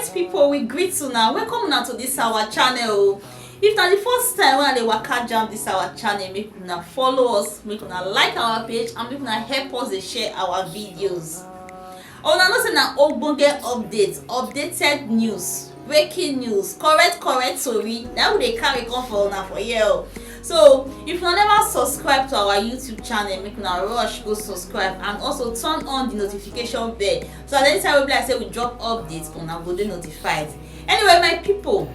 Correct people, we greet you now. Welcome now to this our channel. If na the first time when I dey waka jam this our channel, make una follow us, make una like our page, and make una help us dey share our videos. Una know say na ogbonge updated news, breaking news, correct tori na we dey carry come for una for here. So if una never subscribe to our YouTube channel, make una rush go subscribe and also turn on the notification bell so that anytime we be like say we drop updates, una go dey notified. Anyway, my people,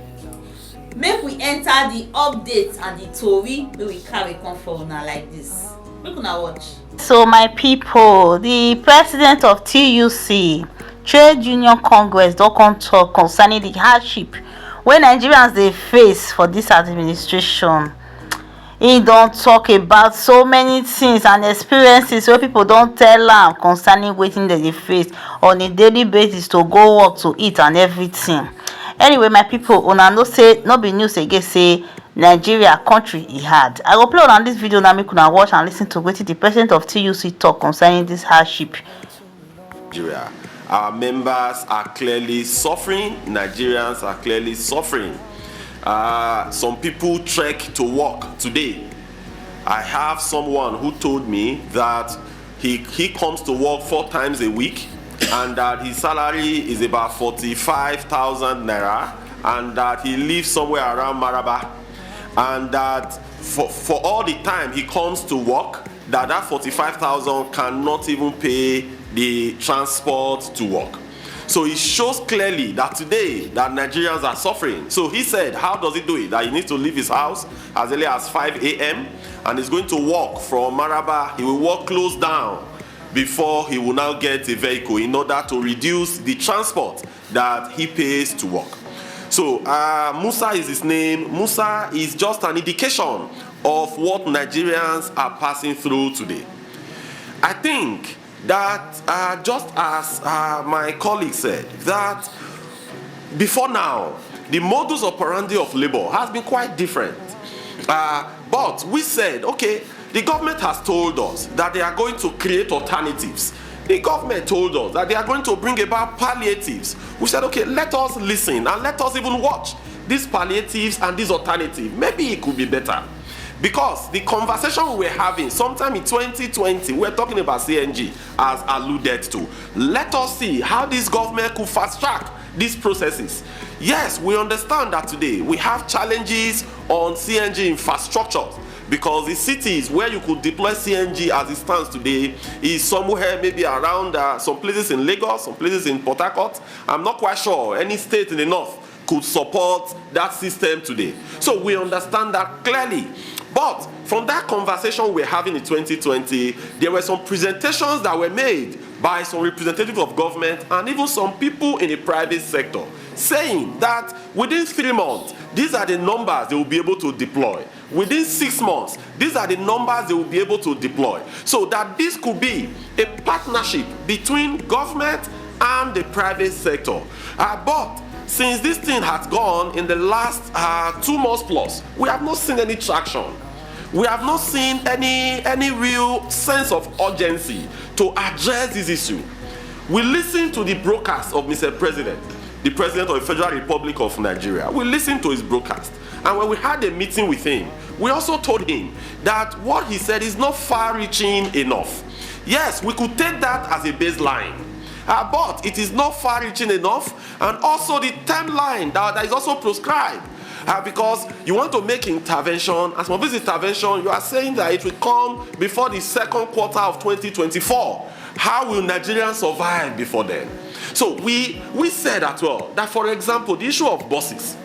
make we enter the updates and the tori wey we carry come for una like this. Make una watch. So my people, the president of TUC Trade Union Congress don come talk concerning the hardship wey Nigerians dey face for this administration. He don talk about so many things and experiences wey people don tell am concerning wetin dem dey face on a daily basis to go work, to eat and everything. Anyway, my people, una know say no be news again say Nigeria country e hard. I go play una this video now, make una watch and lis ten to wetin the president of TUC talk concerning this hardship. Nigeria, our members are clearly suffering. Nigerians are clearly suffering. Some people trek to work today. I have someone who told me that he comes to work 4 times a week and that his salary is about 45,000 naira and that he lives somewhere around Maraba, and that for all the time he comes to work, that 45,000 cannot even pay the transport to work. So it shows clearly that today that Nigerians are suffering. So he said, how does he do it? That he needs to leave his house as early as 5 a.m. and he's going to walk from Maraba. He will walk close down before he will now get a vehicle in order to reduce the transport that he pays to work. So Musa is his name. Musa is just an indication of what Nigerians are passing through today. I think that just as my colleague said, that before now the modus operandi of labor has been quite different, but we said, okay, the government has told us that they are going to create alternatives. The government told us that they are going to bring about palliatives. We said, okay, let us listen and let us even watch these palliatives and these alternatives. Maybe it could be better. Because the conversation we were having sometime in 2020, we were talking about CNG as alluded to. Let us see how this government could fast track these processes. Yes, we understand that today we have challenges on CNG infrastructures, because the cities where you could deploy CNG as it stands today is somewhere maybe around some places in Lagos, some places in Port Harcourt. I'm not quite sure any state in the north could support that system today. So we understand that clearly. But from that conversation we're having in 2020, there were some presentations that were made by some representatives of government and even some people in the private sector, saying that within 3 months, these are the numbers they will be able to deploy. Within 6 months, these are the numbers they will be able to deploy. So that this could be a partnership between government and the private sector. But since this thing has gone in the last 2 months plus, we have not seen any traction. We have not seen any real sense of urgency to address this issue. We listened to the broadcast of Mr. President, the President of the Federal Republic of Nigeria. We listened to his broadcast. And when we had a meeting with him, we also told him that what he said is not far-reaching enough. Yes, we could take that as a baseline. But it is not far-reaching enough, and also the timeline that is also prescribed. Because you want to make intervention, and some of this intervention, you are saying that it will come before the 2nd quarter of 2024. How will Nigerians survive before then? So we said as well that, for example, the issue of buses,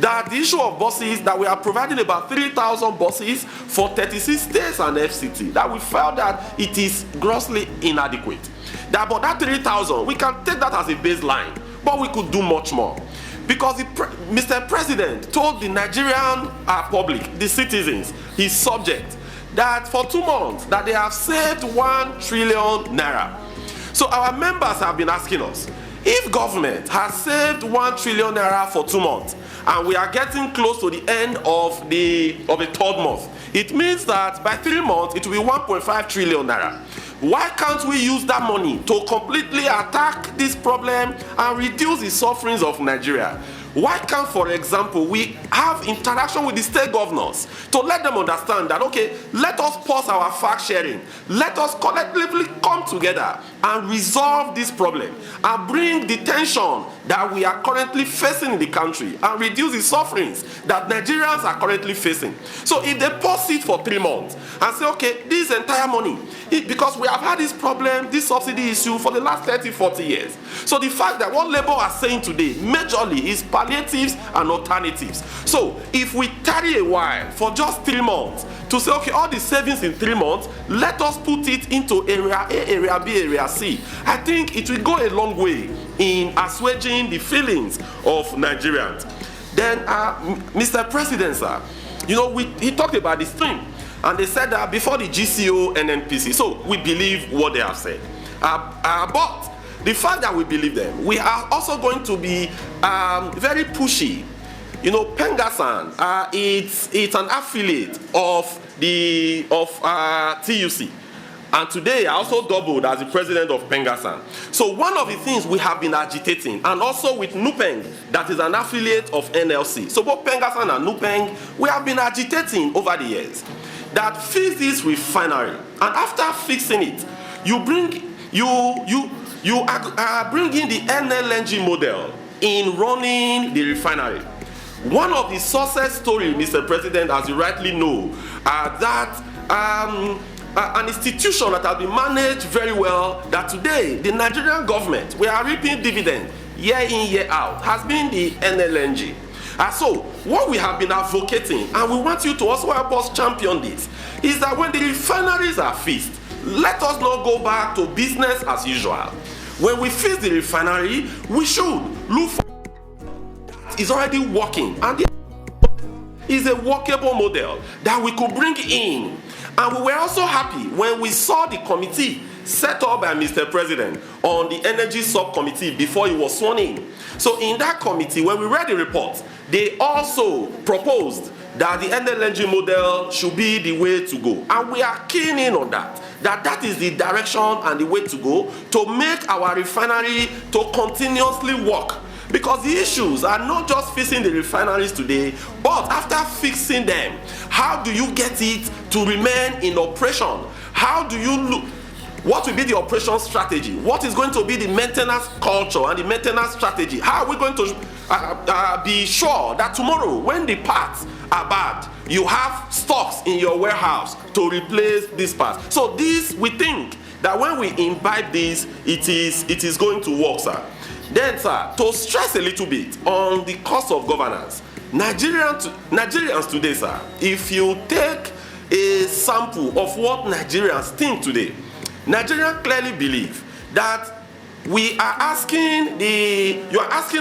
that we are providing about 3,000 buses for 36 states and FCT, that we felt that it is grossly inadequate. But that 3,000, we can take that as a baseline, but we could do much more. Because Mr. President told the Nigerian public, the citizens, his subjects, that for 2 months that they have saved 1 trillion naira. So our members have been asking us, if government has saved 1 trillion naira for 2 months, and we are getting close to the end of the 3rd month, it means that by 3 months it will be 1.5 trillion naira. Why can't we use that money to completely attack this problem and reduce the sufferings of Nigeria? Why can't, for example, we have interaction with the state governors to let them understand that, okay, let us pause our fact sharing. Let us collectively come together and resolve this problem and bring the tension that we are currently facing in the country and reduce the sufferings that Nigerians are currently facing. So if they pause it for 3 months and say, okay, this entire money, because we have had this problem, this subsidy issue for the last 30, 40 years. So the fact that what Labour are saying today majorly is palliatives and alternatives. So if we tarry a while for just 3 months to say, okay, all the savings in 3 months, let us put it into area A, area B, area C. I think it will go a long way in assuaging the feelings of Nigerians. Then, Mr. President, sir, you know, he talked about the stream. And they said that before the GCO and NPC. So we believe what they have said. But the fact that we believe them, we are also going to be very pushy. You know, Pengasan, it's an affiliate of TUC. And today I also doubled as the president of Pengasan. So one of the things we have been agitating, and also with Nupeng, that is an affiliate of NLC. So both Pengasan and Nupeng, we have been agitating over the years that fix this refinery, and after fixing it, you bring in the NLNG model in running the refinery. One of the success stories, Mr. President, as you rightly know, that an institution that has been managed very well, that today the Nigerian government, we are reaping dividend year in, year out, has been the NLNG. So what we have been advocating, and we want you to also help us champion this, is that when the refineries are fixed, let us not go back to business as usual. When we fix the refinery, we should look for that is already working, and the is a workable model that we could bring in. And we were also happy when we saw the committee set up by Mr. President on the energy subcommittee before he was sworn in. So in that committee, when we read the report, they also proposed that the NLNG model should be the way to go. And we are keen in on that. That is the direction and the way to go to make our refinery to continuously work. Because the issues are not just fixing the refineries today, but after fixing them, how do you get it to remain in operation? How do you look? What will be the operation strategy? What is going to be the maintenance culture and the maintenance strategy? How are we going to be sure that tomorrow, when the parts are bad, you have stocks in your warehouse to replace these parts? So this, we think that when we imbibe this, it is going to work, sir. Then, sir, to stress a little bit on the cost of governance, Nigerians today, sir, if you take a sample of what Nigerians think today, Nigerians clearly believe that you are asking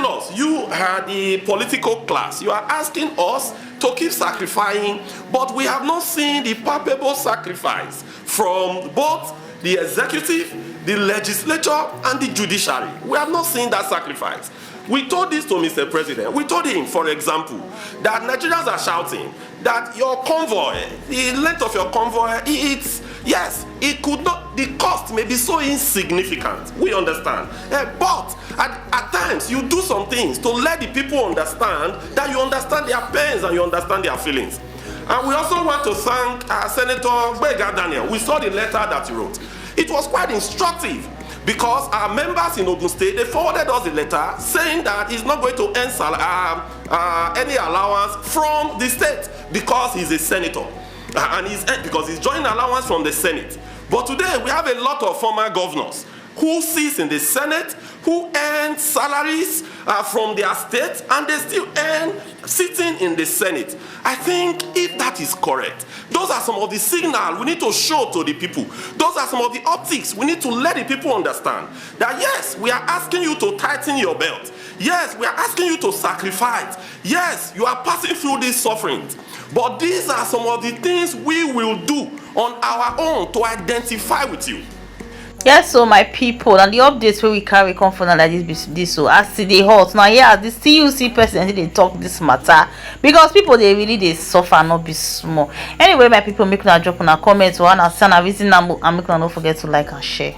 us, you are the political class, you are asking us to keep sacrificing, but we have not seen the palpable sacrifice from both the executive, the legislature, and the judiciary. We have not seen that sacrifice. We told this to Mr. President. We told him, for example, that Nigerians are shouting that your convoy, the length of your convoy, it could not, the cost may be so insignificant. We understand. But at times, you do some things to let the people understand that you understand their pains and you understand their feelings. And we also want to thank Senator Gbega Daniel. We saw the letter that he wrote. It was quite instructive because our members in Ogun State, they forwarded us the letter saying that he's not going to earn any allowance from the state because he's a senator. And because he's joining allowance from the Senate. But today we have a lot of former governors who sits in the Senate, who earn salaries from their state, and they still earn sitting in the Senate. I think if that is correct, those are some of the signals we need to show to the people. Those are some of the optics we need to let the people understand that yes, we are asking you to tighten your belt. Yes, we are asking you to sacrifice. Yes, you are passing through these sufferings. But these are some of the things we will do on our own to identify with you. Yes, so my people, and the updates wey we carry come for na like this so as e dey hot now. Yeah, the TUC president dey talk this matter because people dey really dey suffer, no be small. Anyway, my people, make una drop una comment or una see una reason am and make una no forget to like and share.